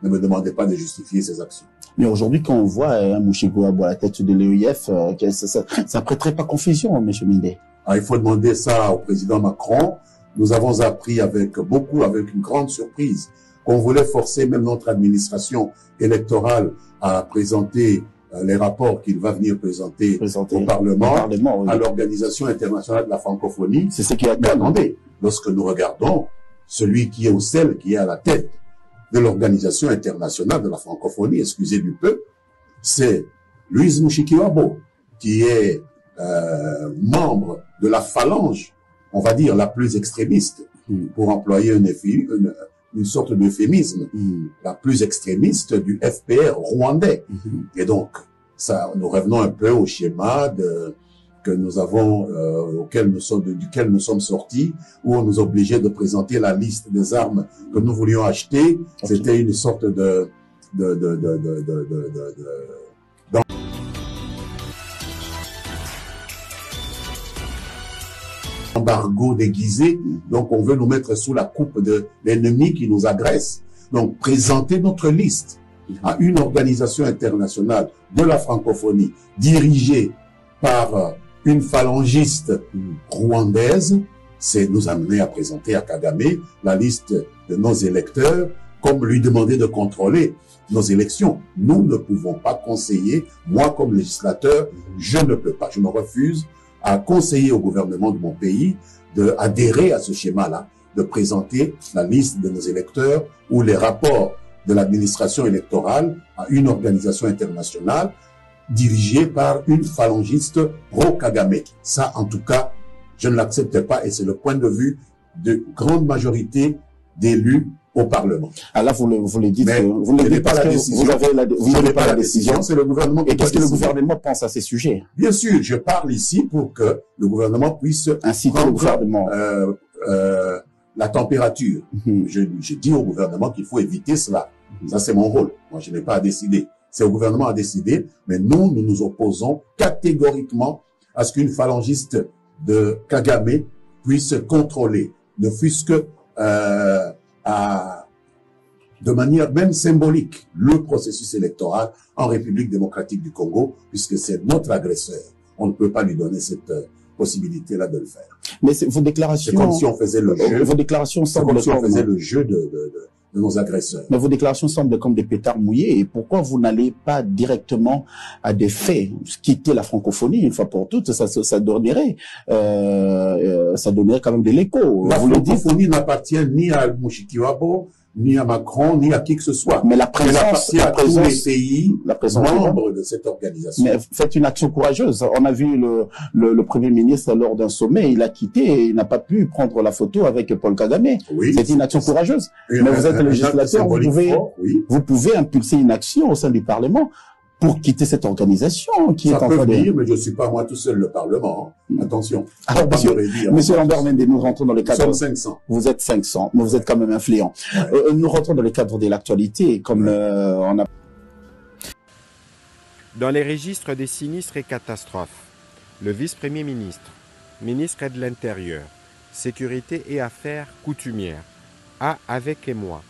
ne me demandez pas de justifier ces actions. Mais aujourd'hui, quand on voit Mouchikouabou à la tête de l'EIF, ça prêterait pas confusion, M. Mindé? Il faut demander ça au président Macron. Nous avons appris avec une grande surprise, qu'on voulait forcer même notre administration électorale à présenter les rapports qu'il va venir présenter au Parlement oui. À l'Organisation internationale de la francophonie. C'est ce qui a Mais attendez, lorsque nous regardons celui qui est ou celle qui est à la tête de l'Organisation internationale de la francophonie, excusez du peu, c'est Louise Mushikiwabo, qui est membre de la phalange, on va dire la plus extrémiste, pour employer une sorte d'euphémisme, la plus extrémiste du FPR rwandais. Et donc, ça, nous revenons un peu au schéma que nous avons, duquel nous sommes sortis, où on nous obligeait de présenter la liste des armes que nous voulions acheter. C'était une sorte embargo déguisé. Donc, on veut nous mettre sous la coupe de l'ennemi qui nous agresse. Donc, présenter notre liste à une organisation internationale de la francophonie dirigée par une phalangiste rwandaise, c'est nous amener à présenter à Kagame la liste de nos électeurs, comme lui demander de contrôler nos élections. Nous ne pouvons pas conseiller, moi comme législateur, je ne peux pas, je me refuse à conseiller au gouvernement de mon pays d'adhérer à ce schéma-là, de présenter la liste de nos électeurs ou les rapports de l'administration électorale à une organisation internationale dirigée par une phalangiste pro-Kagame. Ça, en tout cas, je ne l'accepte pas et c'est le point de vue de grande majorité d'élus au Parlement. Ah là, vous le dites, mais vous ne dites pas la décision. Vous n'avez pas la décision. C'est le gouvernement qui Et qu'est-ce que le gouvernement pense à ces sujets? Bien sûr, je parle ici pour que le gouvernement puisse inciter le gouvernement. La température. Je dis au gouvernement qu'il faut éviter cela. Ça, c'est mon rôle. Moi, je n'ai pas à décider. C'est au gouvernement à décider, mais nous nous opposons catégoriquement à ce qu'une phalangiste de Kagame puisse contrôler, ne fût-ce que de manière même symbolique, le processus électoral en République démocratique du Congo, puisque c'est notre agresseur. On ne peut pas lui donner cette possibilité-là de le faire. Mais vos déclarations... C'est comme si on faisait le jeu... Vos déclarations semblent comme si on faisait le jeu de nos agresseurs. Mais vos déclarations semblent comme des pétards mouillés. Et pourquoi vous n'allez pas directement à des faits, quitter la francophonie une fois pour toutes? Ça donnerait quand même de l'écho. La francophonie n'appartient ni à Mushikiwabo, ni à Macron, ni à qui que ce soit. Mais la présence, à tous les pays membres de cette organisation. Mais faites une action courageuse. On a vu le Premier ministre lors d'un sommet, il a quitté et il n'a pas pu prendre la photo avec Paul Kagame. Oui, c'est une action courageuse. Mais vous êtes le législateur, vous pouvez impulser une action au sein du Parlement pour quitter cette organisation qui est en train de... dire, mais je ne suis pas moi tout seul le Parlement. Attention. Alors, monsieur Lambert Mende, nous rentrons dans le cadre... Nous sommes 500. Vous êtes 500, mais vous êtes quand même influent. Ouais. Nous rentrons dans le cadre de l'actualité, comme on a... Dans les registres des sinistres et catastrophes, le vice-premier ministre, ministre de l'Intérieur, Sécurité et Affaires coutumières, a, avec moi,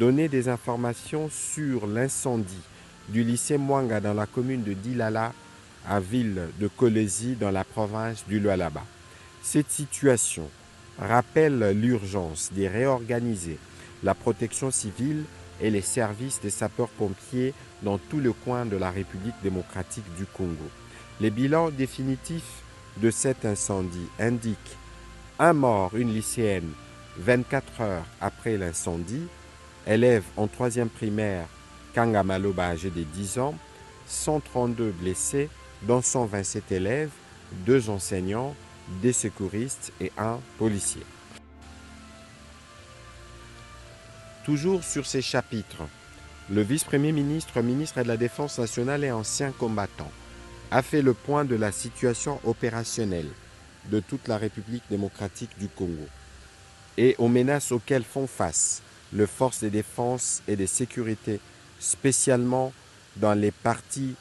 donné des informations sur l'incendie du lycée Mwanga dans la commune de Dilala, à ville de Kolezi dans la province du Lualaba. Cette situation rappelle l'urgence de réorganiser la protection civile et les services des sapeurs-pompiers dans tout le coin de la République démocratique du Congo. Les bilans définitifs de cet incendie indiquent un mort, une lycéenne, 24 heures après l'incendie, élève en 3e primaire, Kanga Maloba âgé de 10 ans, 132 blessés, dont 127 élèves, 2 enseignants, des secouristes et 1 policier. Toujours sur ces chapitres, le vice-premier ministre, ministre de la Défense nationale et ancien combattant, a fait le point de la situation opérationnelle de toute la République démocratique du Congo et aux menaces auxquelles font face les forces de défense et de sécurité, spécialement dans les parties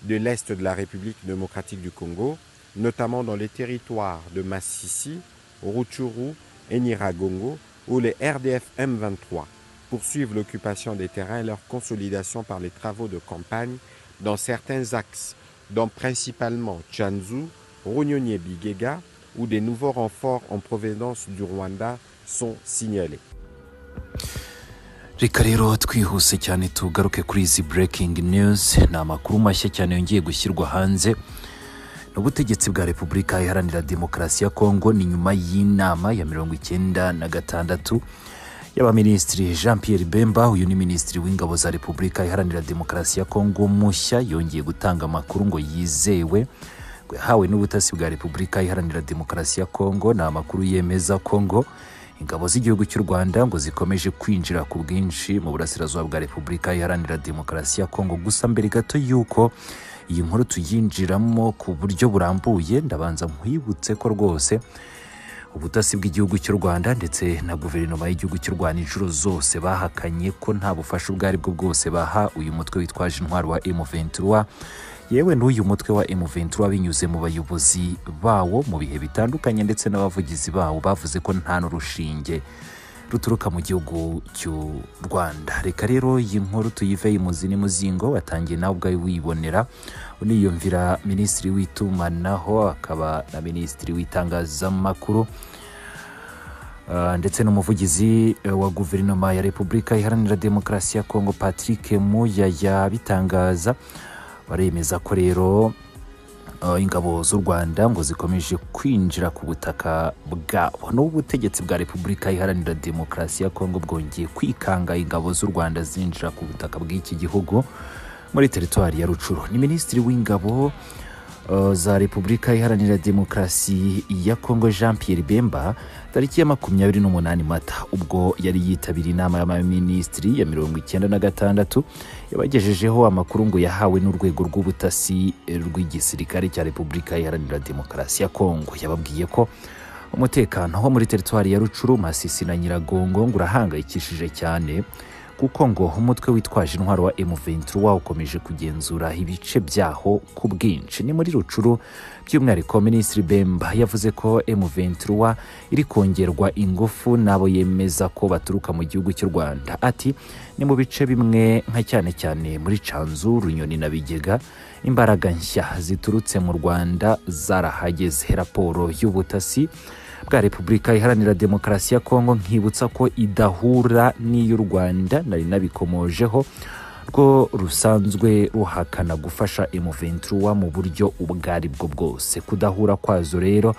de l'Est de la République démocratique du Congo, notamment dans les territoires de Massissi, Rutshuru et Nyiragongo, où les RDF M23 poursuivent l'occupation des terrains et leur consolidation par les travaux de campagne dans certains axes, dont principalement Tchanzu, Runyonyi-Bigega, où des nouveaux renforts en provenance du Rwanda sont signalés. Reka rero twihuse cyane tugaruke kuri izi breaking news. Ni amakuru mashya cyane yongeye gushyirwa hanze n'ubutegetsi bwa Repubulika Iharanira Demokarasi ya Kongo ni nyuma y'inama ya 96 y'abaminisitiri. Jean Pierre Bemba, uyu ni minisitiri w'ingabo za Repubulika Iharanira Demokarasi ya Kongo mushya, yongeye gutanga amakuru ngo yizewe yahawe n'ubutasi bwa Repubulika Iharanira Demokarasi ya Kongo. Ni amakuru yemeza Kongo ingabo z'igihugu cy'u Rwanda ngo zikomeje kwinjira ku bwinshi mu burasirazuba bwa Repubulika Iharanira Demokarasi ya Kongo. Gusa mbere gato yuko iyi nkuru tuyinjiramo ku buryo burambuye, ndabanza nkwibutse ko rwose ubutasi bw'igihugu cy'u Rwanda ndetse na guverinoma y'igihugu cy'u Rwanda inshuro zose bahakanye ko nta bufasha ubwo ari bwo bwose baha uyu mutwe witwaje intwaro wa M23. Yewe n'uyu mutwe wa M23 binyuze mu bayobozi bawo mu bihe bitandukanye ndetse n'abavugizi bawo bavuze ko nta n'urushinge ruturuka mu gihugu cy'u Rwanda. Reka rero iyi nkuru tuyive imuzi n'umuzingo, watangiye nawe ubwawe wibonera uniyumvira minisitiri w'itumanaho akaba na minisitiri w'itangazamakuru ndetse n'umuvugizi wa guverinoma ya Repubulika Iharanira Demokarasi ya Kongo Patrick Muyaya bitangaza. Baremeza ko rero ingabo z'u Rwanda ngo zikomeje kwinjira ku butaka bwabo. N'ubutegetsi bwa Repubulika Iharanira Demokarasi ya Kongo bwongeye kwikanga ingabo z'u Rwanda zinjira ku butaka bw'iki gihugu muri teritwari ya Rucuru. Ni minisitiri w'ingabo za Repubulika Iharanira Demokarasi ya Kongo Jean Pierre Bemba tariki ya 28 Mata ubwo yari yitabira inama y'abaminisitiri ya 96 yabagejejeho amakuru ngo yahawe n'urwego rw'ubutasi rw'igisirikare cya Repubulika Iharanira Demokarasi ya Kongo. Yababwiye ko umutekano wo muri teritwari ya Rucuru, Masisi na Nyiragongo ngo urahangayikishije cyane kuko ngo umutwe witwaje intwaro wa M23 ukomeje kugenzura ibice byaho ku bwinshi. Ni muri Rucuru by'umwihariko Minisitiri Bemba yavuze ko M23 iri kongerwa ingufu nabo yemeza ko baturuka mu gihugu cy'u Rwanda. Ati ni mu bice bimwe nka cyane muri Tchanzu, Runyoni na Bigega imbaraga nshya ziturutse mu Rwanda zarahageze. Raporo y'ubutasi bwa Repubulika Iharanira Demokarasi ya Kongo nkibutsa ko idahura n'iy'u Rwanda nari nabikomojeho rwo rusanzwe ruhakana gufasha M23 mu buryo ubwari bwo bwose. Kudahura kwazo rero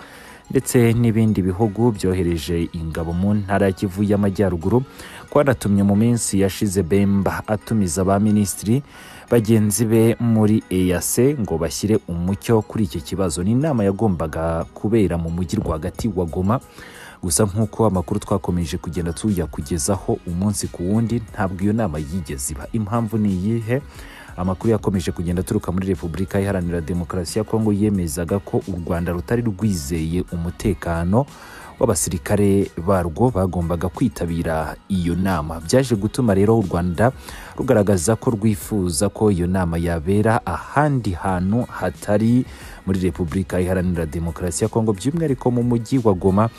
ndetse n'ibindi bihugu byohereje ingabo mu ntara ya Kivu y'Amajyaruguru kwanatumye mu minsi yashize Bemba atumiza ba minisitiri bagenzi be muri EAC ngo bashyire umucyo kuri iki kibazo. Ni inama yagombaga kubera mu mujyi rwagati wa Goma, gusa nk'uko amakuru twakomeje kugenda tuyakugezaho umunsi ku wundi ntabwo iyo nama yigeze iba. Impamvu ni iyihe? Amakuru yakomeje kugenda turuka muri Repubulika Iharanira Demokarasi ya Kongo yemezaga ko u Rwanda rutari rwizeye umutekano w'abasirikare barwo bagombaga kwitabira iyo nama. Byaje gutuma rero u Rwanda rugaragaza ko rwifuza ko iyo nama yabera ahandi hantu hatari muri Repubulika Iharanira Demokarasi ya Kongo, by'umwihariko mu mujyi wa Goma.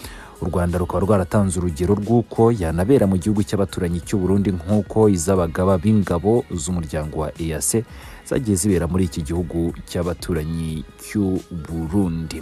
U Rwanda rukaba rwaratanze urugero rw'uko yanabera mu gihugu cy'abaturanyi cy'u Burundi nk'uko izabagaba b'ingabo z'umuryango wa EAC zagiye zibera muri iki gihugu cy'abaturanyi cy'u Burundi.